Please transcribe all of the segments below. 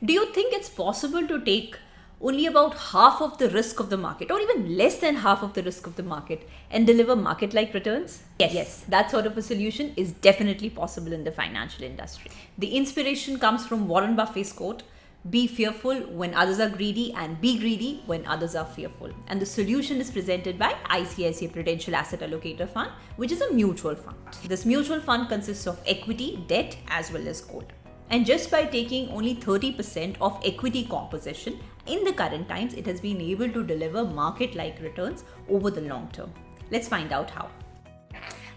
Do you think it's possible to take only about half of the risk of the market, or even less than half of the risk of the market, and deliver market-like returns? Yes, that sort of a solution is definitely possible in the financial industry. The inspiration comes from Warren Buffett's quote, "Be fearful when others are greedy and be greedy when others are fearful." And the solution is presented by ICICI Prudential Asset Allocator Fund, which is a mutual fund. This mutual fund consists of equity, debt, as well as gold. And just by taking only 30% of equity composition, in the current times, it has been able to deliver market-like returns over the long term. Let's find out how.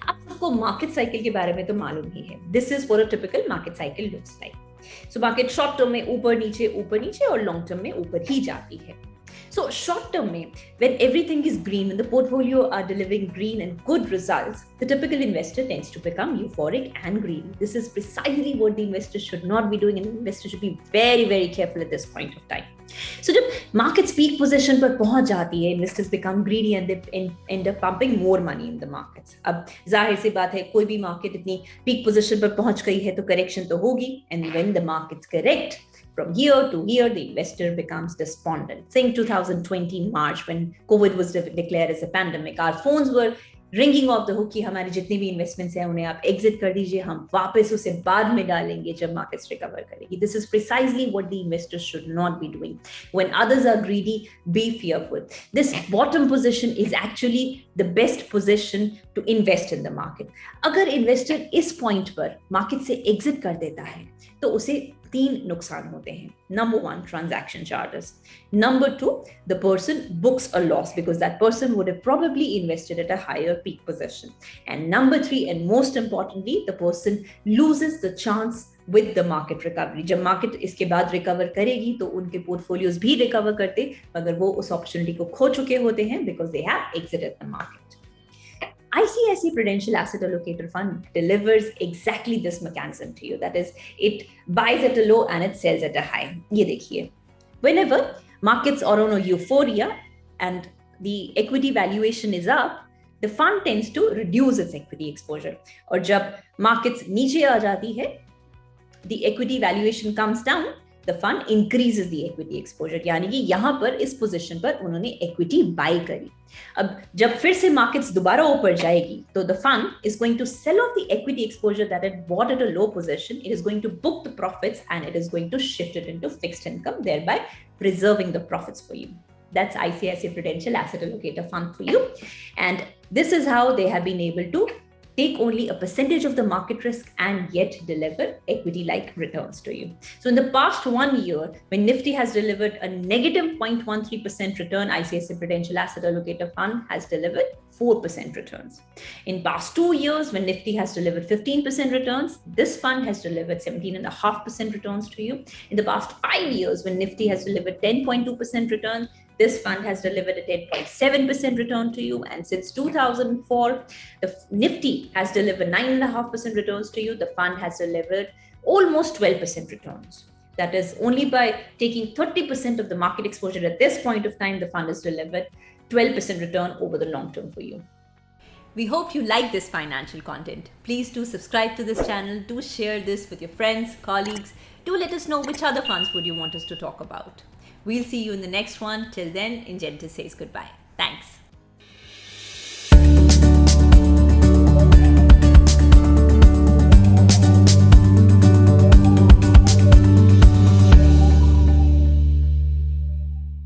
आप सबको market cycle के बारे में तो मालूम ही है. This is what a typical market cycle looks like. So market short term में ऊपर नीचे और long term में ऊपर ही जाती है. So short term में, when everything is green, when the portfolio are delivering green and good results, the typical investor tends to become euphoric and greedy. This is precisely what the investor should not be doing, and the investor should be very, very careful at this point of time. So जब markets peak position पर पहुंच जाती है, investors become greedy and they end up pumping more money in the markets. अब जाहिर सी बात है, कोई भी market इतनी peak position पर पहुंच गई है तो correction तो होगी, and when the markets correct, from year to year, the investor becomes despondent. Think 2020 March, when COVID was declared as a pandemic, our phones were ringing off the hook कि हमारे जितने भी investments हैं उन्हें आप exit कर दीजिए, हम वापस उसे बाद में डालेंगे जब markets recover करेगी. This is precisely what the investors should not be doing. When others are greedy, be fearful. This bottom position is actually the best position to invest in the market. अगर investor इस point पर market से exit कर देता है तो उसे 3 नुकसान होते हैं. Number 1, transaction charges. Number 2, the person books a loss because that person would have probably invested at a higher peak position. And number 3, and most importantly, the person loses the chance with the market recovery. जब market इसके बाद recover करेगी तो उनके portfolios भी recover करते, मगर वो उस opportunity को खो चुके होते हैं because they have exited the market. ICICI Prudential Asset Allocator Fund delivers exactly this mechanism to you. That is, it buys at a low and it sells at a high. ये देखिए, whenever markets are on a euphoria and the equity valuation is up, the fund tends to reduce its equity exposure. और जब markets नीचे आ जाती है, the equity valuation comes down, the fund increases the equity exposure. यानी कि यहाँ पर इस position पर उन्होंने equity buy करी. अब जब फिर से markets दोबारा ऊपर जाएगी, तो the fund is going to sell off the equity exposure that it bought at a low position. It is going to book the profits and it is going to shift it into fixed income, thereby preserving the profits for you. That's ICICI Prudential Asset Allocator Fund for you. And this is how they have been able to take only a percentage of the market risk and yet deliver equity-like returns to you. So in the past 1 year, when Nifty has delivered a negative 0.13% return, ICICI Prudential Asset Allocator Fund has delivered 4% returns. In past 2 years, when Nifty has delivered 15% returns, this fund has delivered 17.5% returns to you. In the past 5 years, when Nifty has delivered 10.2% returns, this fund has delivered a 10.7% return to you. And since 2004, the Nifty has delivered 9.5% returns to you. The fund has delivered almost 12% returns. That is, only by taking 30% of the market exposure at this point of time, the fund has delivered 12% return over the long term for you. We hope you like this financial content. Please do subscribe to this channel. Do share this with your friends, colleagues. Do let us know which other funds would you want us to talk about. We'll see you in the next one. Till then, Ingenetus says goodbye. Thanks.